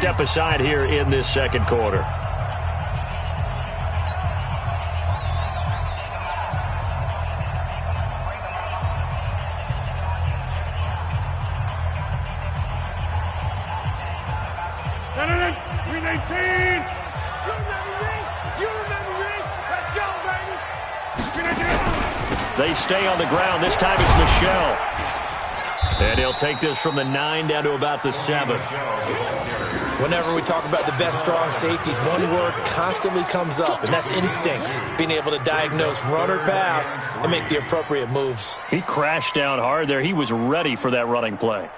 step aside here in this second quarter. They stay on the ground. This time it's Michel. And he'll take this from the 9 down to about the 7. Whenever we talk about the best strong safeties, one word constantly comes up, and that's instincts. Being able to diagnose run or pass and make the appropriate moves. He crashed down hard there. He was ready for that running play.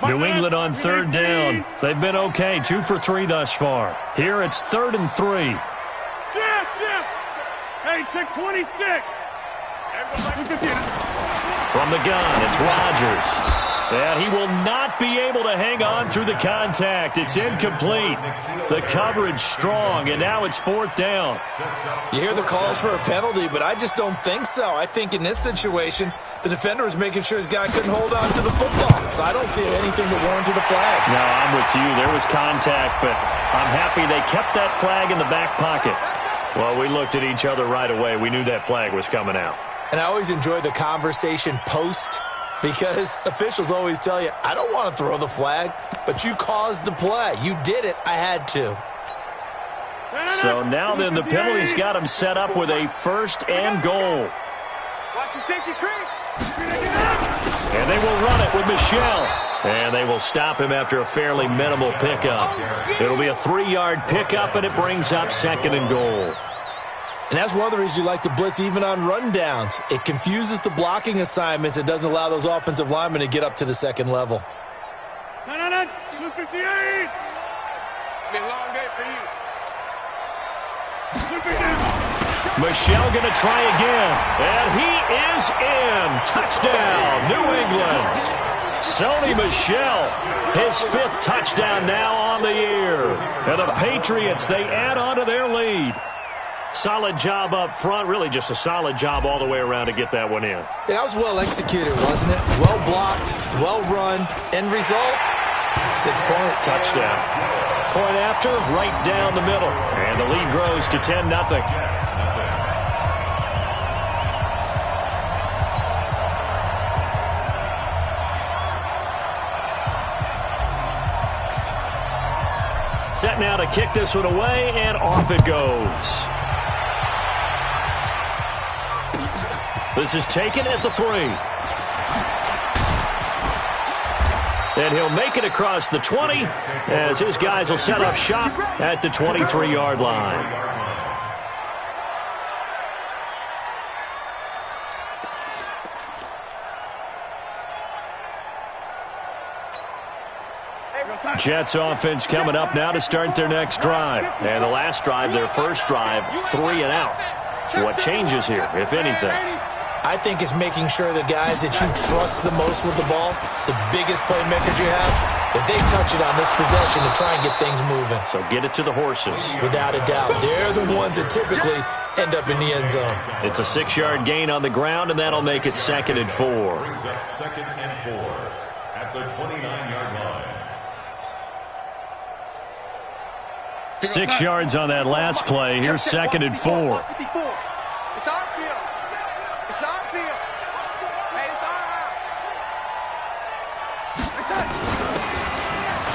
New England on 3rd down. They've been okay, 2 for 3 thus far. Here it's 3rd and 3. Hey, 626. From the gun, it's Rodgers. And he will not be able to hang on through the contact. It's incomplete. The coverage strong, and now it's 4th down. You hear the calls for a penalty, but I just don't think so. I think in this situation, the defender was making sure his guy couldn't hold on to the football. So I don't see anything that warranted a flag. No, I'm with you. There was contact, but I'm happy they kept that flag in the back pocket. Well, we looked at each other right away. We knew that flag was coming out. And I always enjoy the conversation post, because officials always tell you, I don't want to throw the flag, but you caused the play. You did it. I had to. So now then, the penalty's got him set up with a 1st and goal. Watch the safety creep. And they will run it with Michel. And they will stop him after a fairly minimal pickup. It'll be a 3-yard pickup, and it brings up 2nd and goal. And that's one of the reasons you like to blitz even on rundowns. It confuses the blocking assignments. It doesn't allow those offensive linemen to get up to the 2nd level. 258. It's been a long day for you. Michel going to try again. And he is in. Touchdown, New England. Sony Michel, his 5th touchdown now on the year. And the Patriots, they add on to their lead. Solid job up front. Really just a solid job all the way around to get that one in. That was well executed, wasn't it? Well blocked, well run. End result, 6 points. Touchdown. Point after, right down the middle. And the lead grows to 10-0. Set now to kick this one away, and off it goes. This is taken at the 3. And he'll make it across the 20 as his guys will set up shop at the 23-yard line. Jets offense coming up now to start their next drive. And the last drive, their first drive, 3 and out. What changes here, if anything? I think it's making sure the guys that you trust the most with the ball, the biggest playmakers you have, that they touch it on this possession to try and get things moving. So get it to the horses. Without a doubt. They're the ones that typically end up in the end zone. It's a 6-yard gain on the ground, and that'll make it 2nd and 4. Brings up 2nd and 4 at the 29-yard line. 6 yards on that last play. Here's 2nd and 4. It's our field. It's our field. Hey, it's our house.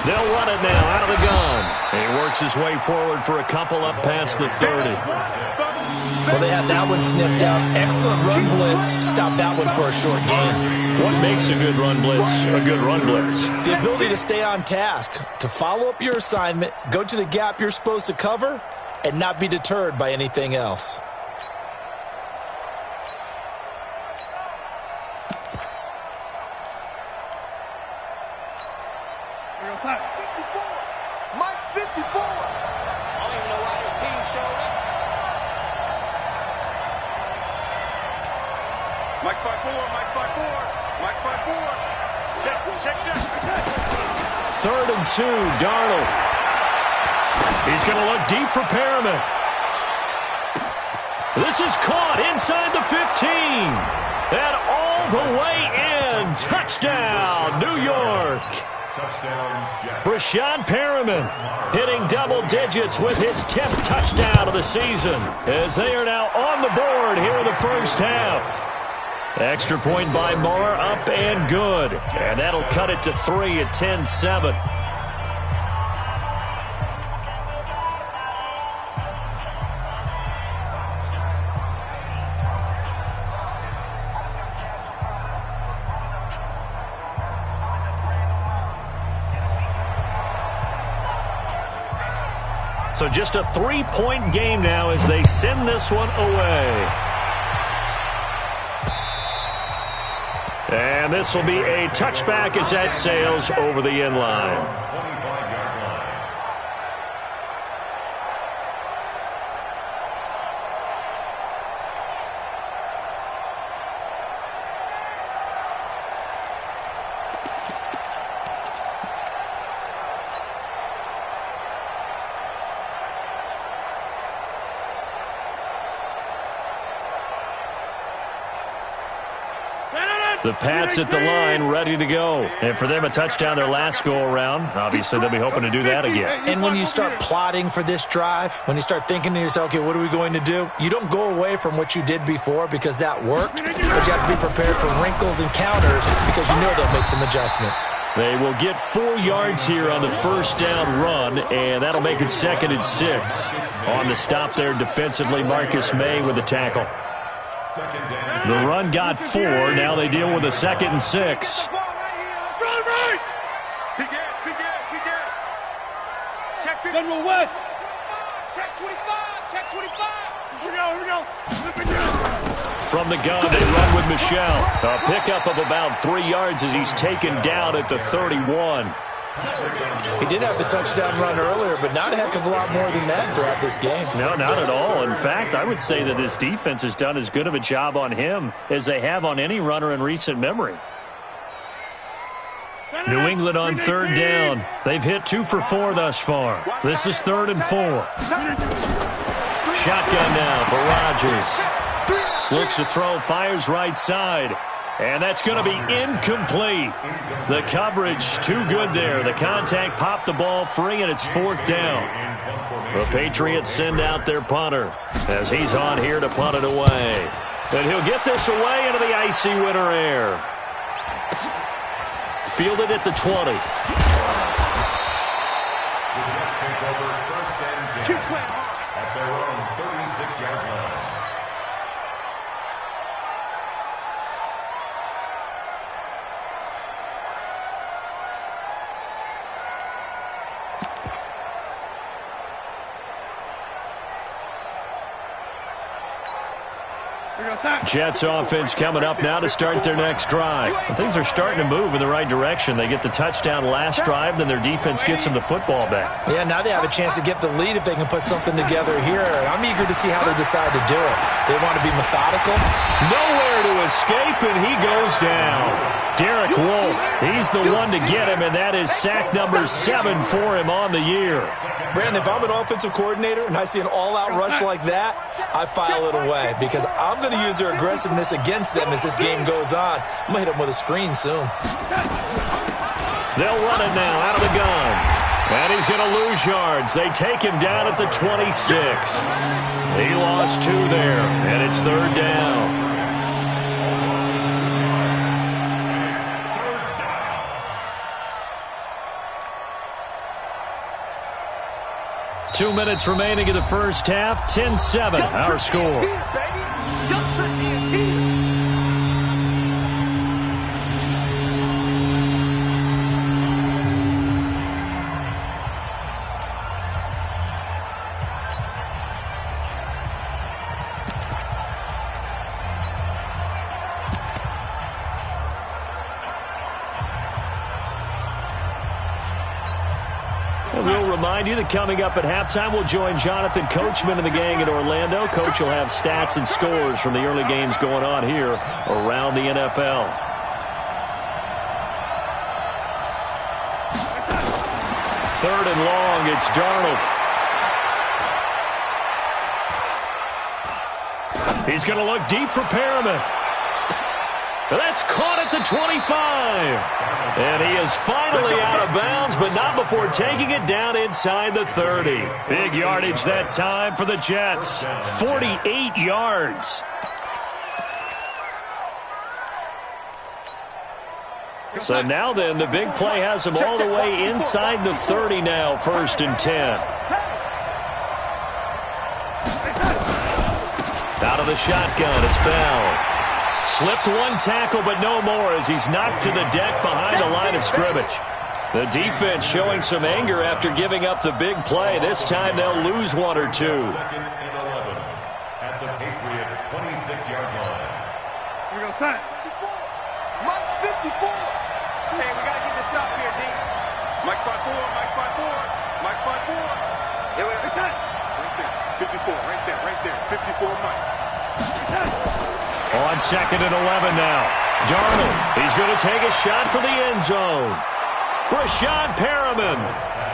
They'll run it now out of the gun. And he works his way forward for a couple up past the 30. Well, they had that one sniffed out. Excellent run blitz. Stop that one for a short gain. What makes a good run blitz a good run blitz? The ability to stay on task, to follow up your assignment, go to the gap you're supposed to cover, and not be deterred by anything else. Mike 54. I don't even know why his team showed up. Mike 54, Mike 54, Mike 54. Check. 3rd and 2. Darnold. He's going to look deep for Perriman. This is caught inside the 15. And all the way in. Touchdown, New York. Brashad Perriman hitting double digits with his 10th touchdown of the season as they are now on the board here in the first half. Extra point by Marr, up and good. And that'll cut it to 3 at 10-7. So just a 3-point game now as they send this one away. And this will be a touchback as that sails over the end line. The Pats at the line, ready to go. And for them, a touchdown their last go-around. Obviously, they'll be hoping to do that again. And when you start plotting for this drive, when you start thinking to yourself, okay, what are we going to do? You don't go away from what you did before because that worked, but you have to be prepared for wrinkles and counters because you know they'll make some adjustments. They will get 4 yards here on the first down run, and that'll make it 2nd and 6. On the stop there defensively, Marcus May with the tackle. The run got 4. Now they deal with a 2nd and 6. General West. Check 25. Check 25. Here we go. From the gun, they run with Michel. A pickup of about 3 yards as he's taken down at the 31. He did have the touchdown run earlier, but not a heck of a lot more than that throughout this game. No, not at all. In fact, I would say that this defense has done as good of a job on him as they have on any runner in recent memory. New England on 3rd down. They've hit 2 for 4 thus far. This is 3rd and 4. Shotgun now for Rodgers. Looks to throw, fires right side. And that's going to be incomplete. The coverage too good there. The contact popped the ball free, and it's 4th down. The Patriots send out their punter as he's on here to punt it away. And he'll get this away into the icy winter air. Fielded at the 20. At their own 36-yard line. Jets offense coming up now to start their next drive. And things are starting to move in the right direction. They get the touchdown last drive, then their defense gets them the football back. Yeah, now they have a chance to get the lead if they can put something together here. And I'm eager to see how they decide to do it. They want to be methodical. Nowhere to escape, and he goes down. Derek Wolfe, he's the one to get him, and that is sack number 7 for him on the year. Brandon, if I'm an offensive coordinator and I see an all-out rush like that, I file it away because I'm going to use their aggressiveness against them as this game goes on. I'm going to hit them with a screen soon. They'll run it now out of the gun. And he's going to lose yards. They take him down at the 26. He lost 2 there, and it's 3rd down. Two minutes remaining in the first half. 10-7, our score. We'll remind you that coming up at halftime, we'll join Jonathan Coachman and the gang in Orlando. Coach will have stats and scores from the early games going on here around the NFL. 3rd and long. It's Darnold. He's going to look deep for Perriman. That's caught at the 25. And he is finally out of bounds, but not before taking it down inside the 30. Big yardage that time for the Jets. 48 yards. So now then, the big play has him all the way inside the 30 now, 1st and 10. Out of the shotgun, it's Bell. Slipped one tackle, but no more as he's knocked to the deck behind the line of scrimmage. The defense showing some anger after giving up the big play. This time they'll lose 1 or 2. 2nd and 11 at the Patriots' 26-yard line. Here we go, son. 54. Mike 54. Hey, we got to get this stop here, D. Mike 5-4, Mike 5-4, Mike 5-4. Here we go. Hey, son. Right there, 54, right there, 54, Mike. On 2nd and 11 now. Darnold, he's going to take a shot for the end zone. Rashad Perriman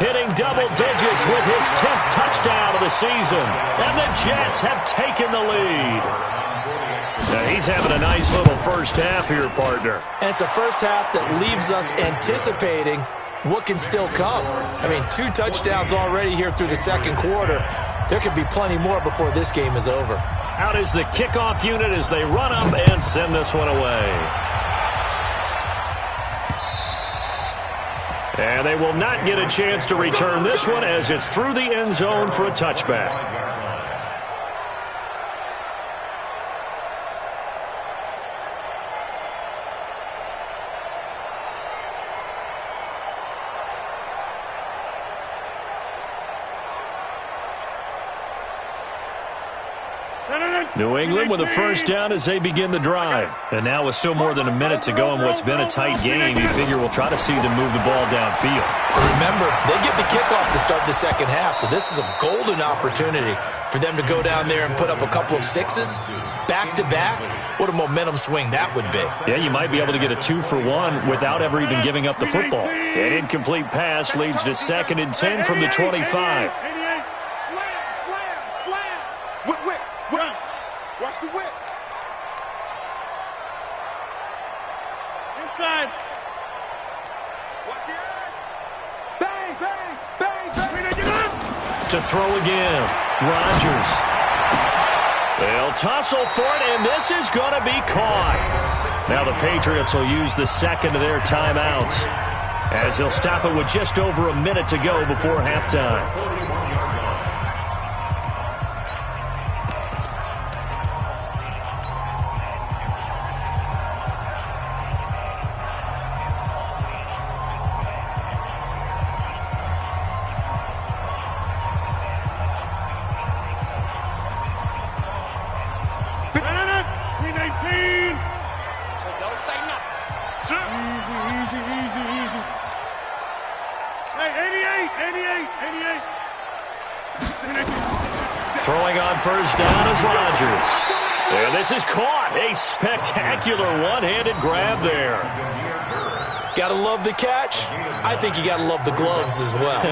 hitting double digits with his 10th touchdown of the season. And the Jets have taken the lead. Now he's having a nice little first half here, partner. And it's a first half that leaves us anticipating what can still come. I mean, 2 touchdowns already here through the 2nd quarter. There could be plenty more before this game is over. Out is the kickoff unit as they run up and send this one away. And they will not get a chance to return this one as it's through the end zone for a touchback. New England with a first down as they begin the drive. And now with still more than a minute to go in what's been a tight game, you figure we'll try to see them move the ball downfield. Remember, they get the kickoff to start the 2nd half, so this is a golden opportunity for them to go down there and put up a couple of 6s back-to-back. What a momentum swing that would be. Yeah, you might be able to get a 2-for-1 without ever even giving up the football. An incomplete pass leads to 2nd and 10 from the 25. Watch the whip. Inside. Watch it. Bang, bang, bang, bang. To throw again. Rodgers. They'll tussle for it, and this is going to be caught. Now the Patriots will use the 2nd of their timeouts as they'll stop it with just over a minute to go before halftime. Throwing on first down is Rodgers. And this is caught. A spectacular one-handed grab there. Gotta love the catch. I think you gotta love the gloves as well.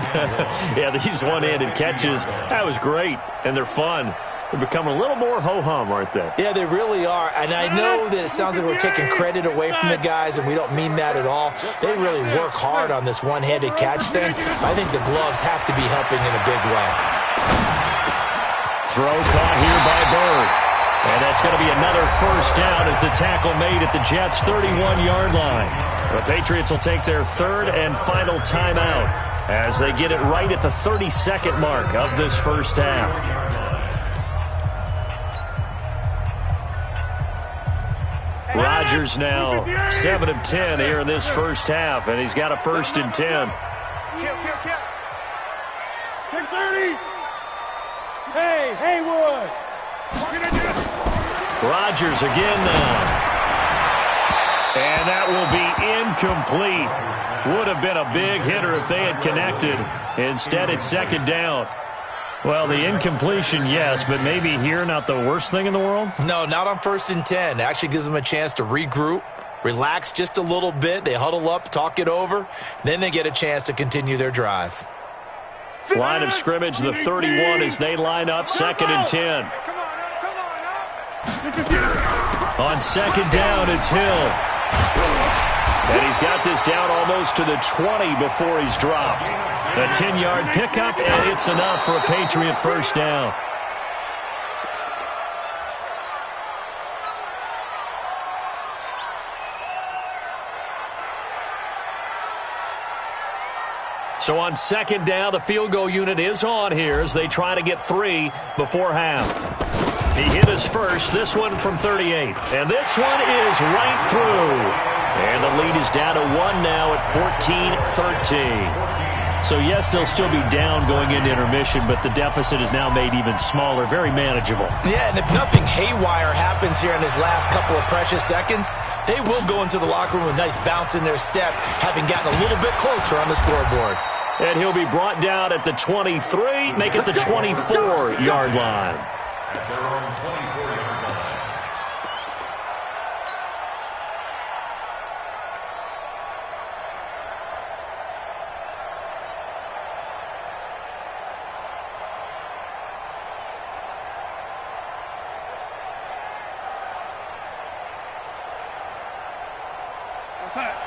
Yeah, these one-handed catches, that was great. And they're fun. They're becoming a little more ho-hum, aren't they? Yeah, they really are. And I know that it sounds like we're taking credit away from the guys, and we don't mean that at all. They really work hard on this one-handed catch thing. I think the gloves have to be helping in a big way. Throw caught here by Bird. And that's going to be another first down as the tackle made at the Jets' 31-yard line. The Patriots will take their 3rd and final timeout as they get it right at the 32nd mark of this first half. Rodgers now 7 of 10 here in this first half, and he's got a 1st and 10. Kill. 10-30. Hey, Haywood. Rodgers again now. And that will be incomplete. Would have been a big hitter if they had connected. Instead, it's 2nd down. Well, the incompletion, yes, but maybe here not the worst thing in the world? No, not on 1st and 10. It actually gives them a chance to regroup, relax just a little bit. They huddle up, talk it over. Then they get a chance to continue their drive. Line of scrimmage, the 31 as they line up 2nd and 10. On 2nd down, it's Hill. And he's got this down almost to the 20 before he's dropped. A 10-yard pickup, and it's enough for a Patriot first down. So on 2nd down, the field goal unit is on here as they try to get 3 before half. He hit his first, this one from 38. And this one is right through. And the lead is down to 1 now at 14-13. So yes, they'll still be down going into intermission, but the deficit is now made even smaller, very manageable. Yeah, and if nothing haywire happens here in his last couple of precious seconds, they will go into the locker room with a nice bounce in their step, having gotten a little bit closer on the scoreboard. And he'll be brought down at the 23, make it the 24-yard line. At their own 24-yard line.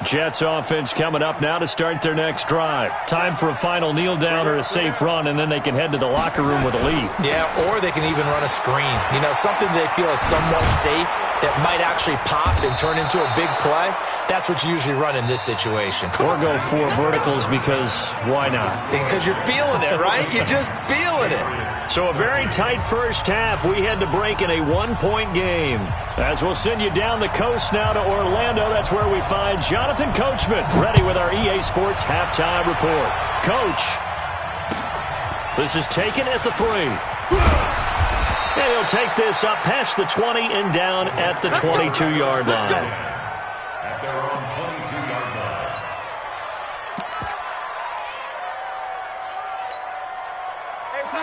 Jets offense coming up now to start their next drive. Time for a final kneel down or a safe run, and then they can head to the locker room with a lead. Yeah, or they can even run a screen. You know, something they feel is somewhat safe that might actually pop and turn into a big play. That's what you usually run in this situation. Or go 4 verticals because why not? Because you're feeling it, right? You're just feeling it. So a very tight first half. We had to break in a 1-point game. As we'll send you down the coast now to Orlando, that's where we find Jonathan Coachman ready with our EA Sports halftime report. Coach, this is taken at the 3. And he'll take this up past the 20 and down at the 22-yard line. At their own 22-yard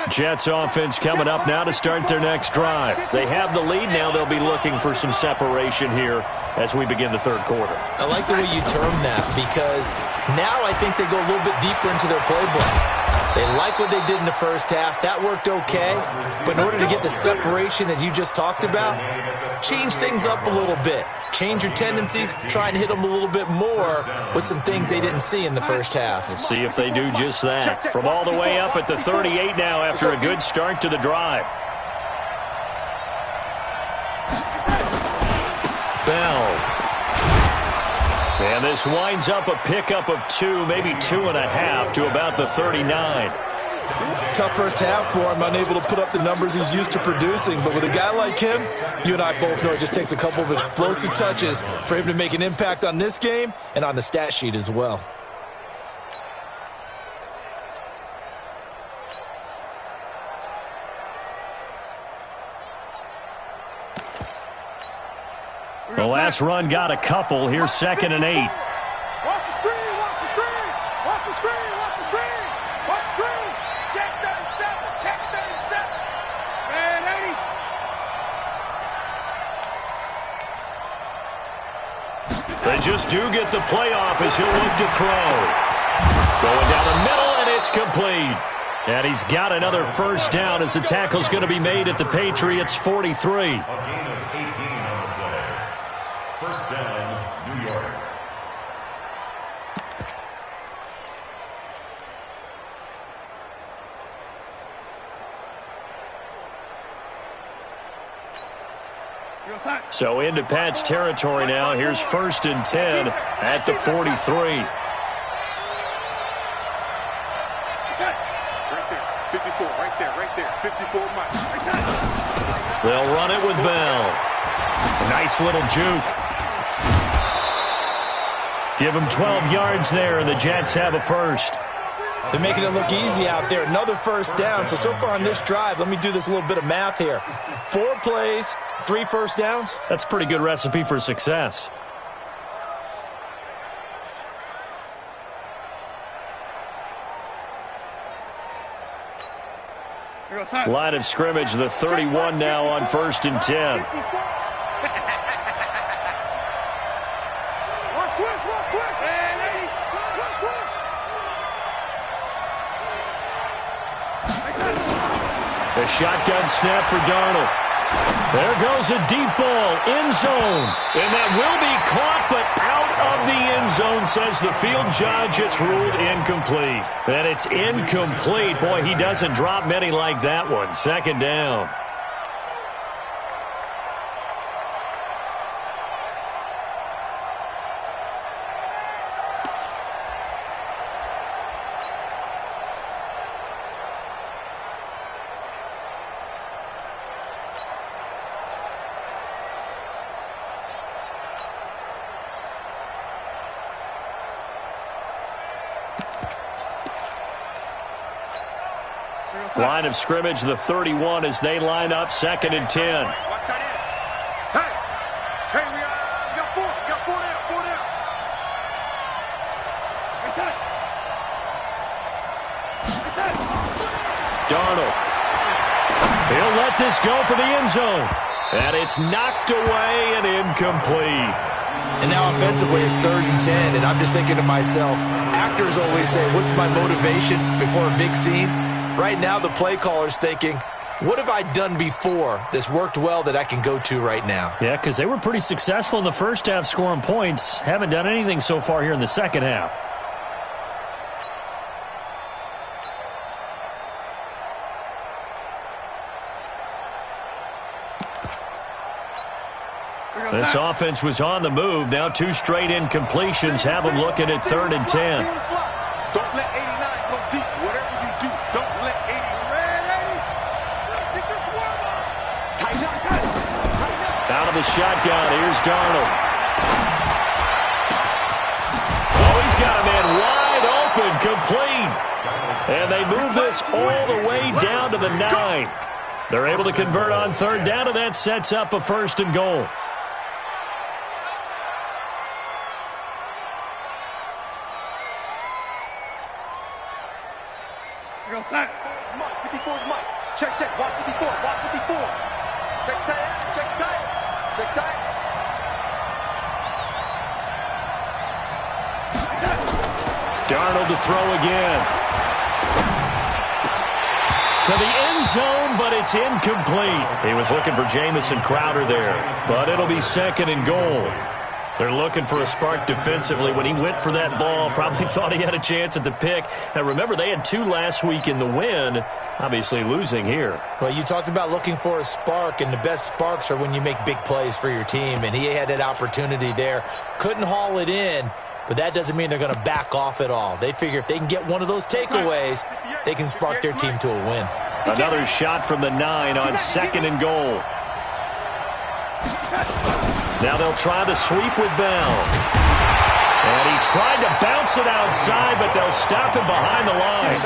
line. Jets offense coming up now to start their next drive. They have the lead now. They'll be looking for some separation here as we begin the third quarter. I like the way you term that because now I think they go a little bit deeper into their playbook. They like what they did in the first half. That worked okay. But in order to get the separation that you just talked about, change things up a little bit. Change your tendencies. Try and hit them a little bit more with some things they didn't see in the first half. We'll see if they do just that. From all the way up at the 38 now after a good start to the drive. Bell. And this winds up a pickup of 2, maybe 2.5 to about the 39. Tough first half for him, unable to put up the numbers he's used to producing. But with a guy like him, you and I both know it just takes a couple of explosive touches for him to make an impact on this game and on the stat sheet as well. The last run got a couple. Here's 2nd and 8. Watch the screen, watch the screen, watch the screen, watch the screen, watch the screen. Check 37, check 37. Man, 80. They just do get the playoff as he'll look to throw. Going down the middle, and it's complete. And he's got another first down as the tackle's going to be made at the Patriots' 43. A gain of 18 on the play. First down, New York. So into Pat's territory now. Here's 1st and 10 at the 43. Right there, 54, right there, 54 miles. They'll run it with Bell. Nice little juke. Give him 12 yards there, and the Jets have a first. They're making it look easy out there. Another first down. So far on this drive, let me do this little bit of math here. 4 plays, 3 first downs. That's a pretty good recipe for success. Line of scrimmage, the 31 now on 1st and 10. A shotgun snap for Darnold. There goes a deep ball, end zone. And that will be caught, but out of the end zone, says the field judge. It's ruled incomplete. And it's incomplete. Boy, he doesn't drop many like that one. Second down. Line of scrimmage, the 31, as they line up, 2nd and 10. Hey, we got four down. Darnold. He'll let this go for the end zone. And it's knocked away and incomplete. And now offensively it's 3rd and 10, and I'm just thinking to myself, actors always say, what's my motivation before a big scene? Right now the play caller's thinking, what have I done before that's worked well that I can go to right now? Yeah, because they were pretty successful in the first half scoring points. Haven't done anything so far here in the second half. This offense was on the move. Now 2 straight incompletions have them looking at 3rd and 10. Don't let 89 go deep. Whatever you do, don't let 80. Get your swarm on. Tighten up. Out of the shotgun, here's Darnold. Oh, he's got a man wide open, complete. And they move this all the way down to the 9. They're able to convert on 3rd down, and that sets up a 1st and goal. Mike, 54 is Mike. Check, watch 54, watch 54. Check tight. Darnold to throw again. To the end zone, but it's incomplete. He was looking for Jamison Crowder there, but it'll be 2nd and goal. They're looking for a spark defensively. When he went for that ball, probably thought he had a chance at the pick. Now, remember, they had 2 last week in the win, obviously losing here. Well, you talked about looking for a spark, and the best sparks are when you make big plays for your team, and he had that opportunity there. Couldn't haul it in, but that doesn't mean they're going to back off at all. They figure if they can get one of those takeaways, they can spark their team to a win. Another shot from the 9 on 2nd and goal. Now they'll try the sweep with Bell. And he tried to bounce it outside, but they'll stop him behind the line.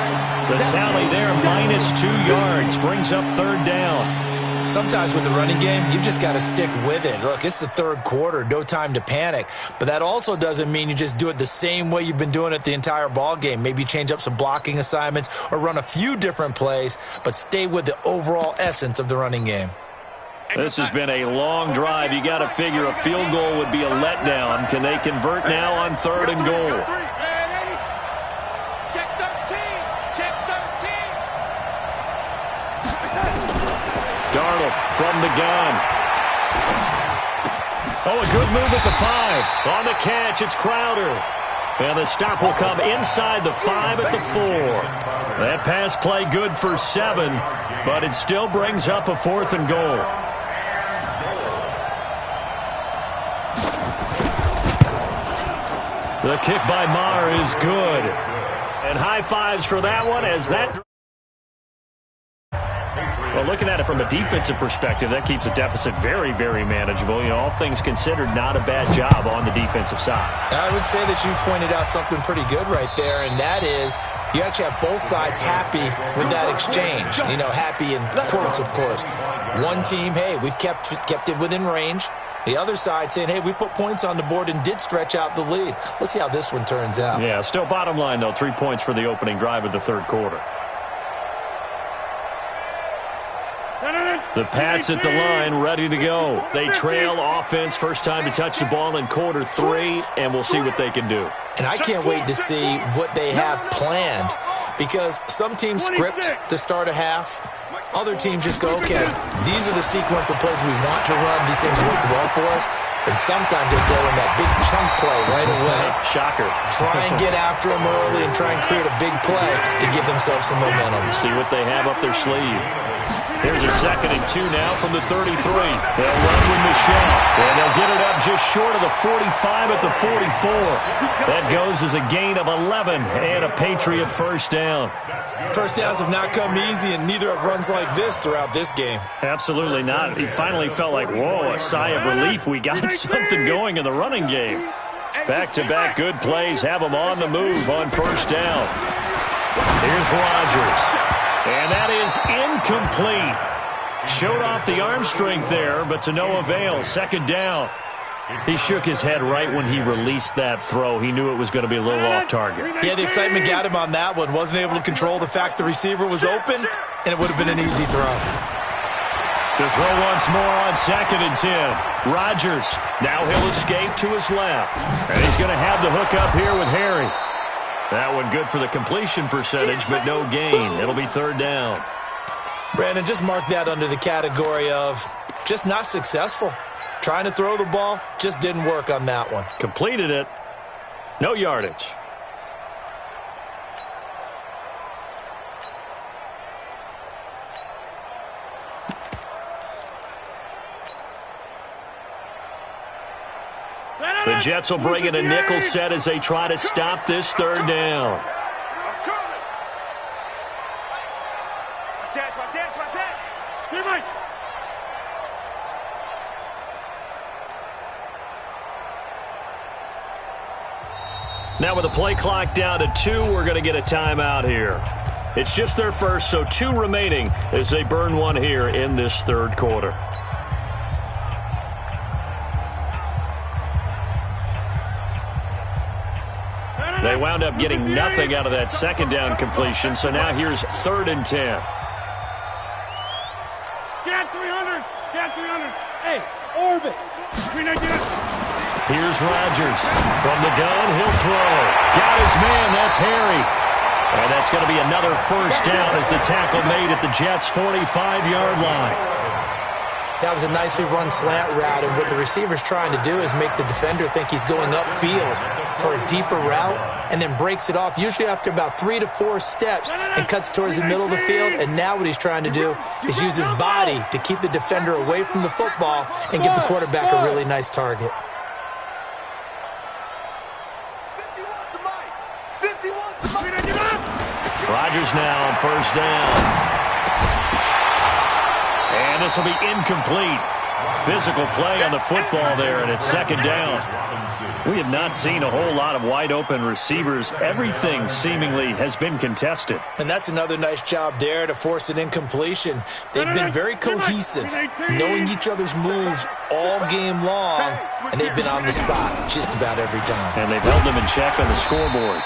The tally there, -2 yards, brings up 3rd down. Sometimes with the running game, you've just got to stick with it. Look, it's the 3rd quarter, no time to panic. But that also doesn't mean you just do it the same way you've been doing it the entire ball game. Maybe change up some blocking assignments or run a few different plays, but stay with the overall essence of the running game. This has been a long drive. You got to figure a field goal would be a letdown. Can they convert now on 3rd and goal? Check 13. Darnold from the gun. Oh, a good move at the 5. On the catch, it's Crowder. And the stop will come inside the 5 at the 4. That pass play good for 7, but it still brings up a 4th and goal. The kick by Maher is good. And high fives for that one as that... Well, looking at it from a defensive perspective, that keeps the deficit very, very manageable. You know, all things considered, not a bad job on the defensive side. I would say that you've pointed out something pretty good right there, and that is you actually have both sides happy with that exchange. You know, happy in quotes, of course. One team, hey, we've kept it within range. The other side saying, hey, we put points on the board and did stretch out the lead. Let's see how this one turns out. Yeah, still bottom line, though, 3 points for the opening drive of the 3rd quarter. The Pats at the line, ready to go. They trail offense, first time to touch the ball in quarter 3, and we'll see what they can do. And I can't wait to see what they have planned because some teams script to start a half. Other teams just go, okay, these are the sequence of plays we want to run. These things worked well for us. And sometimes they throw in that big chunk play right away. Shocker. Try and get after them early and try and create a big play to give themselves some momentum. See what they have up their sleeve. Here's a 2nd and 2 now from the 33. They'll run with Michelle. And they'll get it up just short of the 45 at the 44. That goes as a gain of 11 and a Patriot first down. First downs have not come easy, and neither have runs like this throughout this game. Absolutely not. He finally felt like, whoa, a sigh of relief. We got something going in the running game. Back-to-back good plays have him on the move on first down. Here's Rodgers. And that is incomplete. Showed off the arm strength there, but to no avail. 2nd down. He shook his head right when he released that throw. He knew it was going to be a little off target. Yeah, the excitement got him on that one. Wasn't able to control the fact the receiver was open, and it would have been an easy throw. To throw once more on 2nd and 10. Rodgers. Now he'll escape to his left. And he's going to have the hook up here with Harry. That one good for the completion percentage, but no gain. It'll be 3rd down. Brandon, just mark that under the category of just not successful. Trying to throw the ball, just didn't work on that one. Completed it. No yardage. The Jets will bring in a nickel set as they try to stop this 3rd down. Now with the play clock down to 2, we're going to get a timeout here. It's just their first, so 2 remaining as they burn one here in this 3rd quarter. They wound up getting nothing out of that 2nd down completion, so now here's 3rd and 10. Get 300. Get 300. Hey, orbit. Here's Rodgers. From the gun, he'll throw. Got his man. That's Harry. And that's going to be another first down as the tackle made at the Jets' 45-yard line. That was a nicely run slant route, and what the receiver's trying to do is make the defender think he's going upfield for a deeper route and then breaks it off, usually after about 3 to 4 steps, and cuts towards the middle of the field. And now what he's trying to do is use his body to keep the defender away from the football and give the quarterback a really nice target. Rodgers now on first down. And this will be incomplete. Physical play on the football there, and it's 2nd down. We have not seen a whole lot of wide-open receivers. Everything seemingly has been contested. And that's another nice job there to force an incompletion. They've been very cohesive, knowing each other's moves all game long, and they've been on the spot just about every time. And they've held them in check on the scoreboard.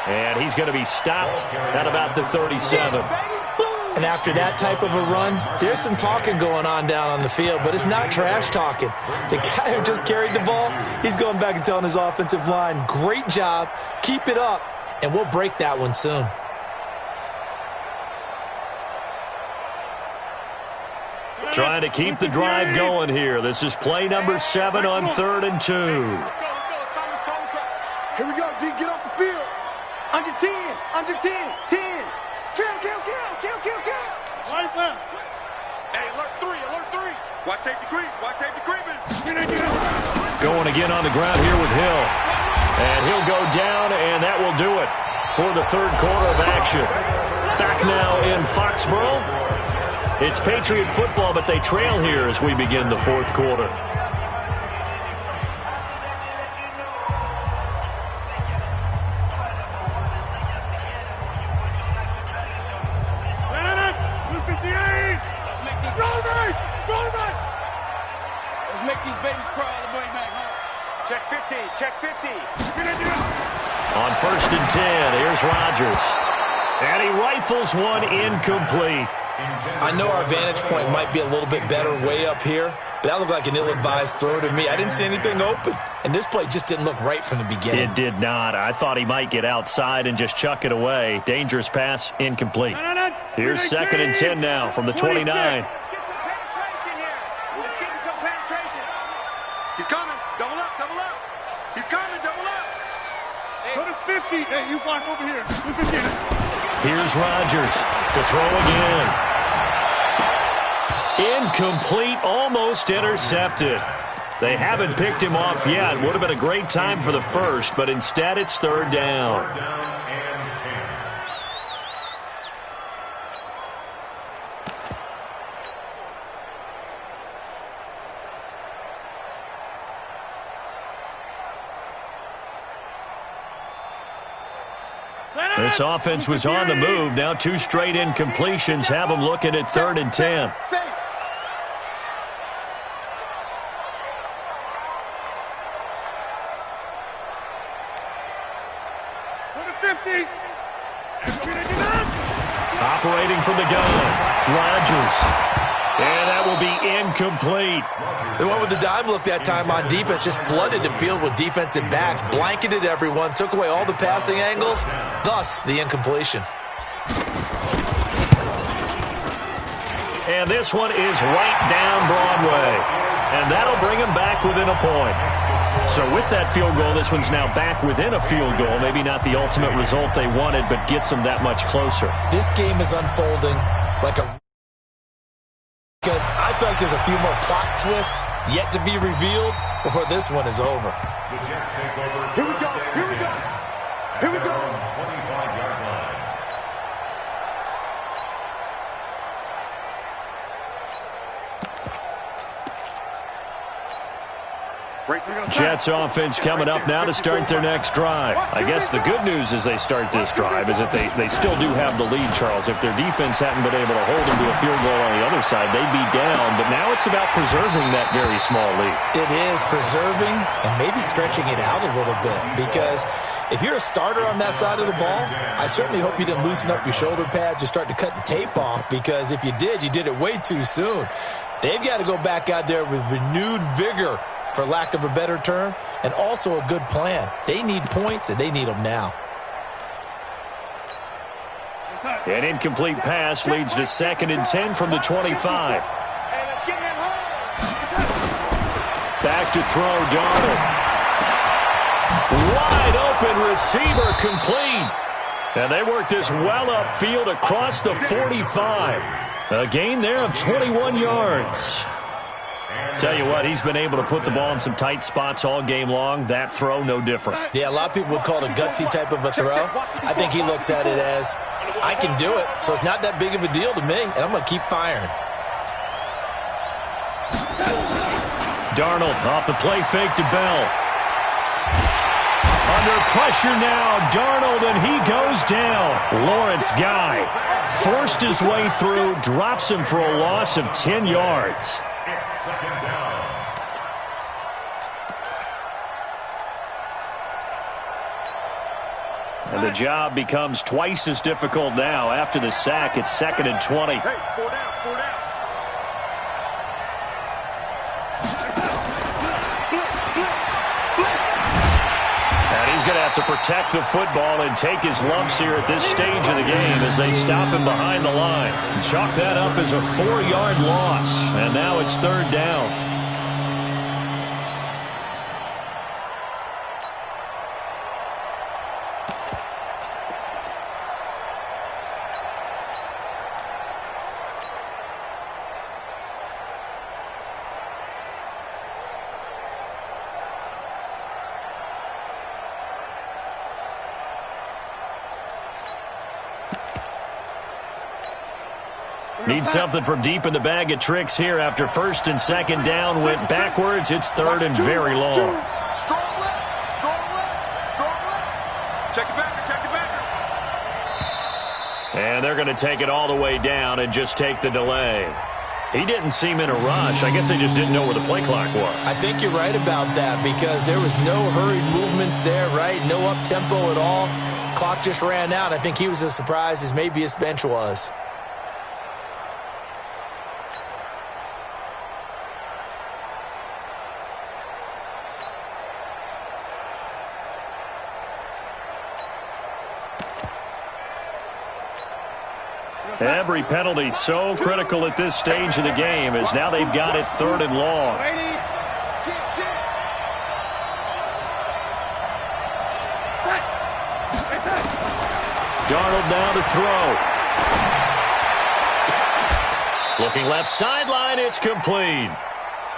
And he's going to be stopped at about the 37. And after that type of a run, there's some talking going on down on the field, but it's not trash talking. The guy who just carried the ball, he's going back and telling his offensive line, great job, keep it up, and we'll break that one soon. Trying to keep the drive going here. This is play number 7 on 3rd and 2. Here we go, D. Get off the field. Under 10. Under 10. 10. Kill. Right left. Hey, alert 3. Alert 3. Watch safety creep. Watch safety creeping. Going again on the ground here with Hill. And he'll go down, and that will do it for the 3rd quarter of action. Back now in Foxborough. It's Patriot football, but they trail here as we begin the 4th quarter. On 1st and 10, here's Rodgers. And he rifles one incomplete. I know our vantage point might be a little bit better way up here, but that looked like an ill-advised throw to me. I didn't see anything open, and this play just didn't look right from the beginning. It did not. I thought he might get outside and just chuck it away. Dangerous pass, incomplete. Here's 2nd and 10 now from the 29. Let's get some penetration here. Let's get some penetration. He's coming. Double up, double up. He's coming, double up. Go to 50. Hey, you block over here. Here's Rodgers to throw again. Incomplete, almost intercepted. They haven't picked him off yet. Would have been a great time for the first, but instead it's 3rd down. This offense was on the move. Now 2 straight incompletions have them looking at 3rd and 10. Operating from the gun, Rodgers. And that will be incomplete. They went with the dime look that time on defense, just flooded the field with defensive backs, blanketed everyone, took away all the passing angles, thus the incompletion. And this one is right down Broadway. And that'll bring him back within a point. So with that field goal, this one's now back within a field goal. Maybe not the ultimate result they wanted, but gets them that much closer. This game is unfolding like a... because I feel like there's a few more plot twists yet to be revealed before this one is over. Here we go. Here we go. Here we go. 25-yard line. Jets offense coming up now to start their next drive. I guess the good news as they start this drive is that they still do have the lead, Charles. If their defense hadn't been able to hold them to a field goal on the other side, they'd be down. But now it's about preserving that very small lead. It is preserving and maybe stretching it out a little bit, because if you're a starter on that side of the ball, I certainly hope you didn't loosen up your shoulder pads or start to cut the tape off, because if you did, you did it way too soon. They've got to go back out there with renewed vigor, for lack of a better term, and also a good plan. They need points, and they need them now. An incomplete pass leads to 2nd and 10 from the 25. Back to throw, Darnold. Wide open receiver, complete. And they work this well upfield across the 45. A gain there of 21 yards. Tell you what, he's been able to put the ball in some tight spots all game long. That throw, no different. Yeah, a lot of people would call it a gutsy type of a throw. I think he looks at it as, I can do it, so it's not that big of a deal to me, and I'm going to keep firing. Darnold off the play fake to Bell. Under pressure now, Darnold, and he goes down. Lawrence Guy forced his way through, drops him for a loss of 10 yards. It's 2nd down. And the job becomes twice as difficult now. After the sack, it's 2nd and 20. Hey, 4 down, 4 down. And he's going to have to protect the football and take his lumps here at this stage of the game as they stop him behind the line. Chalk that up as a 4-yard loss. And now it's 3rd down. Need something from deep in the bag of tricks here after 1st and 2nd down. Went backwards. It's 3rd and very long. Strong left, strong left, strong left. Check it back, check it back. And they're going to take it all the way down and just take the delay. He didn't seem in a rush. I guess they just didn't know where the play clock was. I think you're right about that, because there was no hurried movements there, right? No up-tempo at all. Clock just ran out. I think he was as surprised as maybe his bench was. Every penalty so critical at this stage of the game, as now they've got it 3rd and long. Darnold now to throw. Looking left sideline, it's complete.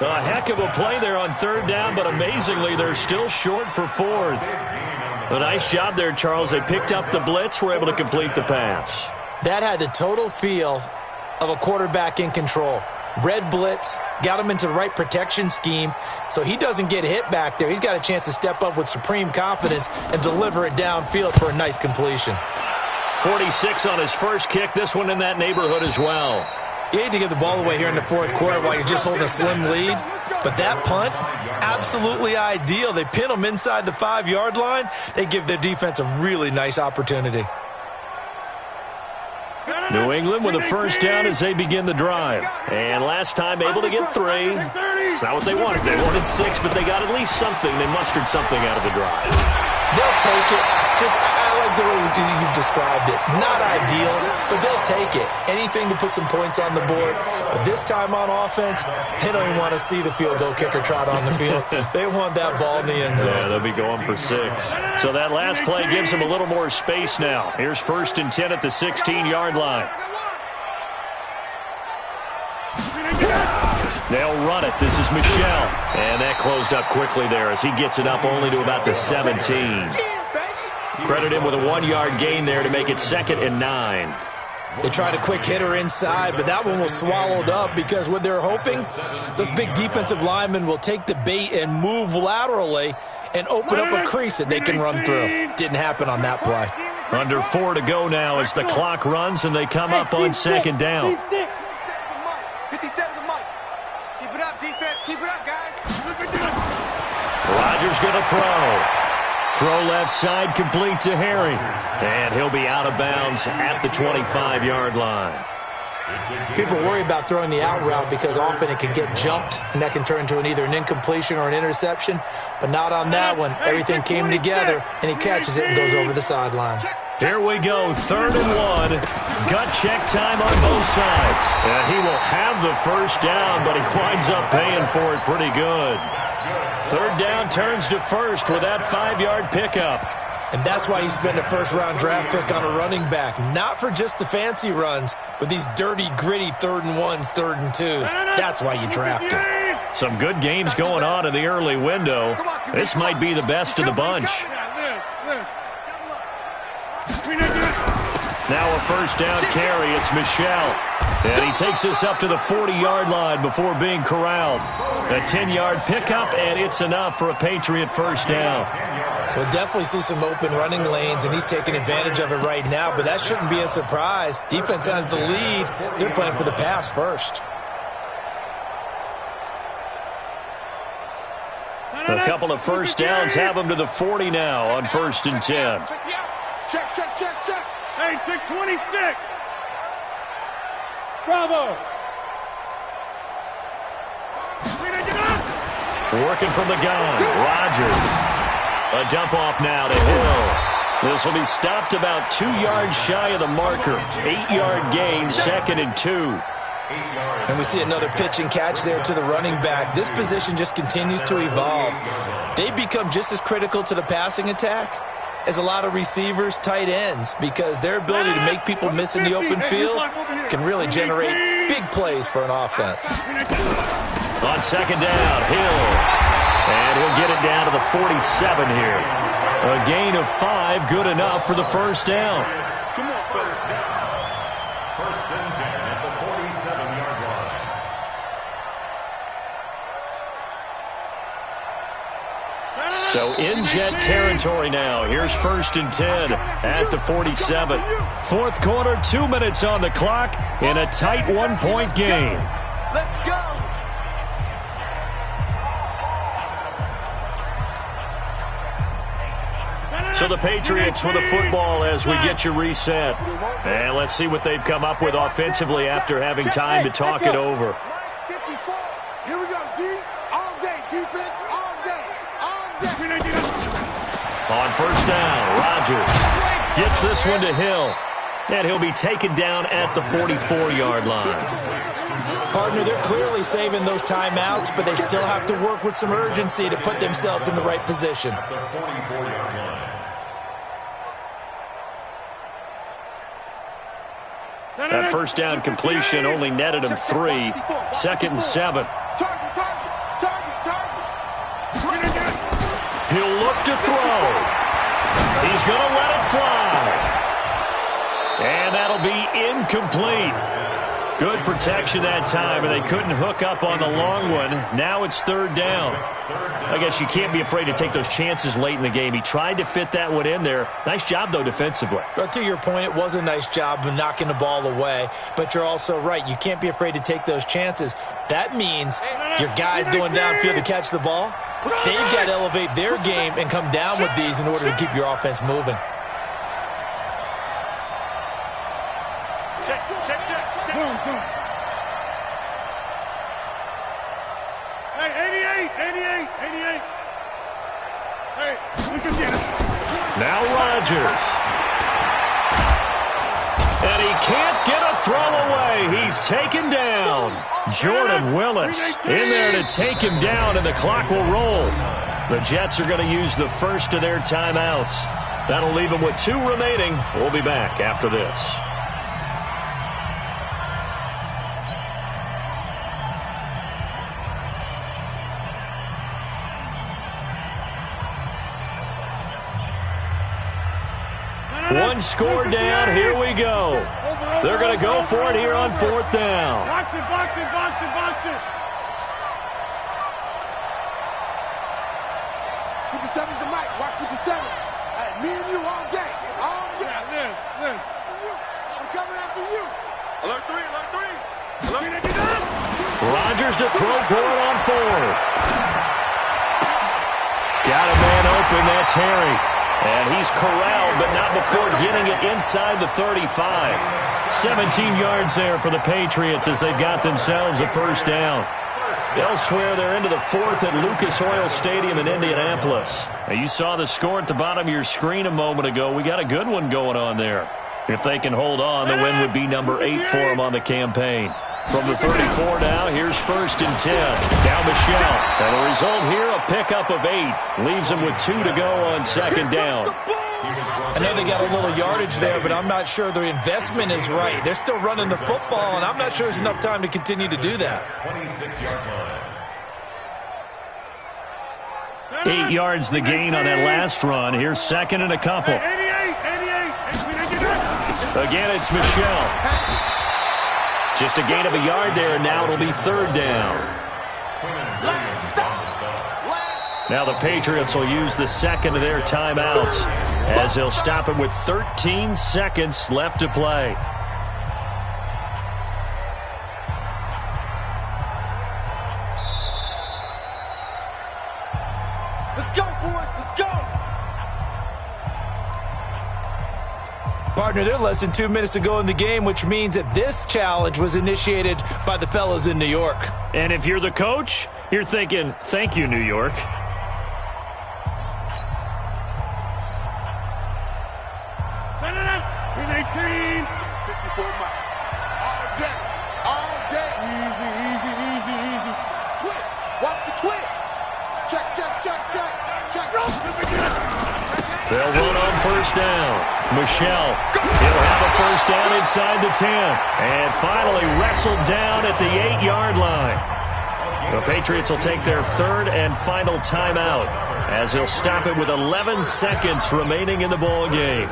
A heck of a play there on 3rd down, but amazingly, they're still short for 4th. A nice job there, Charles. They picked up the blitz, were able to complete the pass. That had the total feel of a quarterback in control. Red blitz, got him into the right protection scheme, so he doesn't get hit back there. He's got a chance to step up with supreme confidence and deliver it downfield for a nice completion. 46 on his first kick, this one in that neighborhood as well. You hate to give the ball away here in the 4th quarter while you're just holding a slim lead, but that punt, absolutely ideal. They pin them inside the 5-yard line. They give their defense a really nice opportunity. New England with a first down as they begin the drive. And last time able to get 3. It's not what they wanted. They wanted 6, but they got at least something. They mustered something out of the drive. They'll take it. I like the way you've described it. Not ideal, but they'll take it. Anything to put some points on the board. But this time on offense, they don't even want to see the field goal kicker trot on the field. They want that ball in the end zone. Yeah, they'll be going for 6. So that last play gives them a little more space now. Here's 1st and 10 at the 16-yard line. They'll run it. This is Michel. And that closed up quickly there as he gets it up only to about the 17. Credit him with a 1-yard gain there to make it 2nd and 9. They tried a quick hitter inside, but that one was swallowed up because what they're hoping, those big defensive linemen will take the bait and move laterally and open up a crease that they can run through. Didn't happen on that play. Under 4 to go now as the clock runs and they come up on 2nd down. 57 to Mike. Keep it up, defense. Keep it up, guys. Rodgers going to throw. Throw left side, complete to Harry. And he'll be out of bounds at the 25-yard line. People worry about throwing the out route because often it can get jumped, and that can turn into either an incompletion or an interception. But not on that one. Everything came together, and he catches it and goes over the sideline. Here we go, 3rd and 1. Gut check time on both sides. And he will have the first down, but he winds up paying for it pretty good. 3rd down turns to 1st with that 5-yard pickup. And that's why you spend a first-round draft pick on a running back. Not for just the fancy runs, but these dirty, gritty 3rd and 1s, 3rd and 2s. That's why you draft him. Some good games going on in the early window. This might be the best of the bunch. Now a first down carry. It's Michel. And he takes us up to the 40-yard line before being corralled. A 10-yard pickup, and it's enough for a Patriot first down. We'll definitely see some open running lanes, and he's taking advantage of it right now, but that shouldn't be a surprise. Defense has the lead. They're playing for the pass first. A couple of first downs have them to the 40 now on 1st and 10. Check. Hey, 626. Bravo. Working from the gun, Rodgers. A dump off now to Hill. This will be stopped about 2 yards shy of the marker. 8-yard gain, 2nd and 2. And we see another pitch and catch there to the running back. This position just continues to evolve. They become just as critical to the passing attack as a lot of receivers, tight ends, because their ability to make people miss in the open field can really generate big plays for an offense. On 2nd down, Hill. And he'll get it down to the 47 here. A gain of 5, good enough for the first down. Come on, fellas. First and 10 at the 47-yard line. So in Jet territory now. Here's 1st and 10 at the 47. 4th quarter, 2 minutes on the clock in a tight 1-point game. Let's go. So the Patriots with the football as we get you reset. And let's see what they've come up with offensively after having time to talk it over. 54. Here we go, D. All day. Defense all day. All day. On 1st down, Rodgers gets this one to Hill. And he'll be taken down at the 44-yard line. Partner, they're clearly saving those timeouts, but they still have to work with some urgency to put themselves in the right position. At the 44-yard line. That first down completion only netted him 3. 2nd and 7. He'll look to throw. He's going to let it fly. And that'll be incomplete. Good protection that time, and they couldn't hook up on the long one. Now it's 3rd down. I guess you can't be afraid to take those chances late in the game. He tried to fit that one in there. Nice job, though, defensively. But to your point, it was a nice job of knocking the ball away. But you're also right. You can't be afraid to take those chances. That means your guys going downfield to catch the ball, they've got to elevate their game and come down with these in order to keep your offense moving. Hey, 88. Hey, look at this. Now Rodgers. And he can't get a throw away. He's taken down. Jordan Willis in there to take him down, and the clock will roll. The Jets are going to use the first of their timeouts. That'll leave them with 2 remaining. We'll be back after this. One score down. Here we go. They're going to go for it here on 4th down. Box it. 57's the mic. Watch 57. Hey, me and you all day. Yeah, Liz. I'm coming after you. Alert 3. Rodgers to throw for it on 4th. Got a man open. That's Harry. And he's corralled, but not before getting it inside the 35. 17 yards there for the Patriots as they've got themselves a first down. Elsewhere, they're into the 4th at Lucas Oil Stadium in Indianapolis. Now, you saw the score at the bottom of your screen a moment ago. We got a good one going on there. If they can hold on, the win would be number 8 for them on the campaign. From the 34 now, here's 1st and 10. Now Michelle. And the result here, a pickup of 8. Leaves them with 2 to go on 2nd down. I know they got a little yardage there, but I'm not sure the investment is right. They're still running the football, and I'm not sure there's enough time to continue to do that. 26-yard line. 8 yards the gain on that last run. Here's 2nd and a couple. 88. Again, it's Michelle. Just a gain of a yard there, and now it'll be 3rd down. Now the Patriots will use the 2nd of their timeouts as they'll stop it with 13 seconds left to play. Let's go, boys. Let's go. Partner, they're less than 2 minutes to go in the game, which means that this challenge was initiated by the fellas in New York. And if you're the coach, you're thinking, thank you, New York. In 18. 54 miles. All day. Easy. Twitch. Watch the twitch. Check. They'll run on 1st down. Michelle, he'll have a 1st down inside the 10. And finally wrestled down at the 8-yard line. The Patriots will take their 3rd and final timeout as they'll stop it with 11 seconds remaining in the ball game.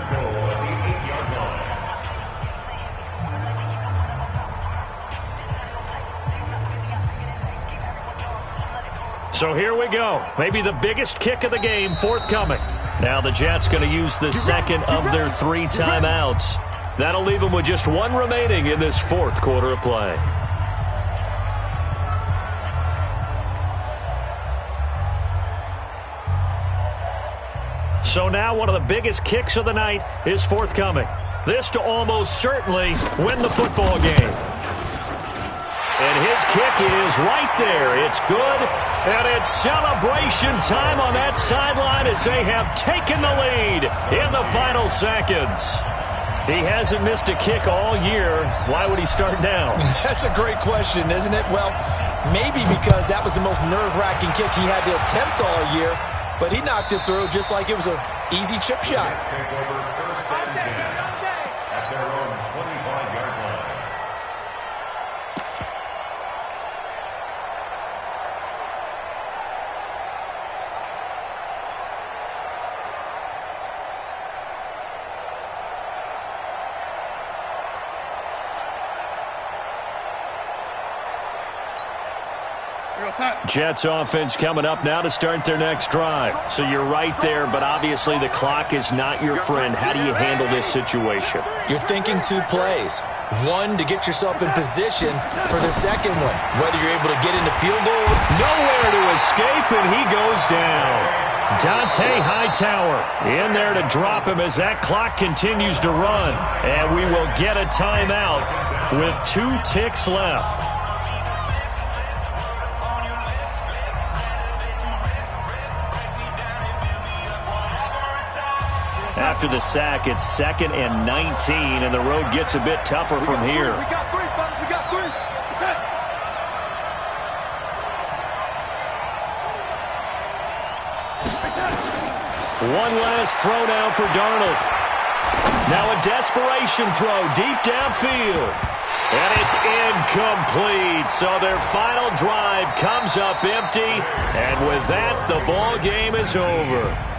So here we go. Maybe the biggest kick of the game forthcoming. Now the Jets going to use the 2nd of their 3 timeouts. That'll leave them with just 1 remaining in this 4th quarter of play. So now one of the biggest kicks of the night is forthcoming. This to almost certainly win the football game. And his kick is right there. It's good. And it's celebration time on that sideline as they have taken the lead in the final seconds. He hasn't missed a kick all year. Why would he start now? That's a great question, isn't it? Well, maybe because that was the most nerve-wracking kick he had to attempt all year, but he knocked it through just like it was an easy chip shot. At their own 25-yard line. Jets offense coming up now to start their next drive. So you're right there, but obviously the clock is not your friend. How do you handle this situation? You're thinking two plays. One, to get yourself in position for the second one, whether you're able to get into field goal. Nowhere to escape, and he goes down. Dante Hightower in there to drop him as that clock continues to run. And we will get a timeout with 2 ticks left. After the sack, it's 2nd and 19, and the road gets a bit tougher from here. We got 3, fellas. We got 3. That's it. One last throw now for Darnold. Now a desperation throw deep downfield. And it's incomplete. So their final drive comes up empty. And with that, the ball game is over.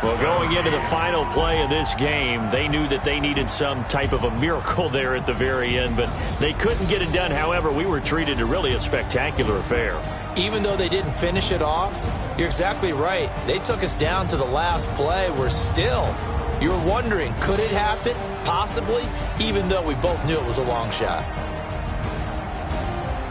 Well, going into the final play of this game, they knew that they needed some type of a miracle there at the very end, but they couldn't get it done. However, we were treated to really a spectacular affair. Even though they didn't finish it off, you're exactly right. They took us down to the last play. We're still, you're wondering, could it happen? Possibly, even though we both knew it was a long shot.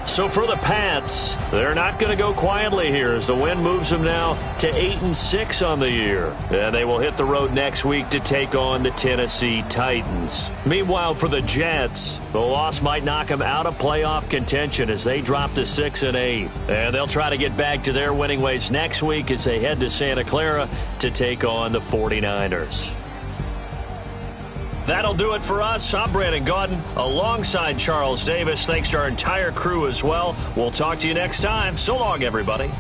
So for the Pats, they're not going to go quietly here as the win moves them now to 8-6 on the year. And they will hit the road next week to take on the Tennessee Titans. Meanwhile, for the Jets, the loss might knock them out of playoff contention as they drop to 6-8. And they'll try to get back to their winning ways next week as they head to Santa Clara to take on the 49ers. That'll do it for us. I'm Brandon Gaudin alongside Charles Davis. Thanks to our entire crew as well. We'll talk to you next time. So long, everybody.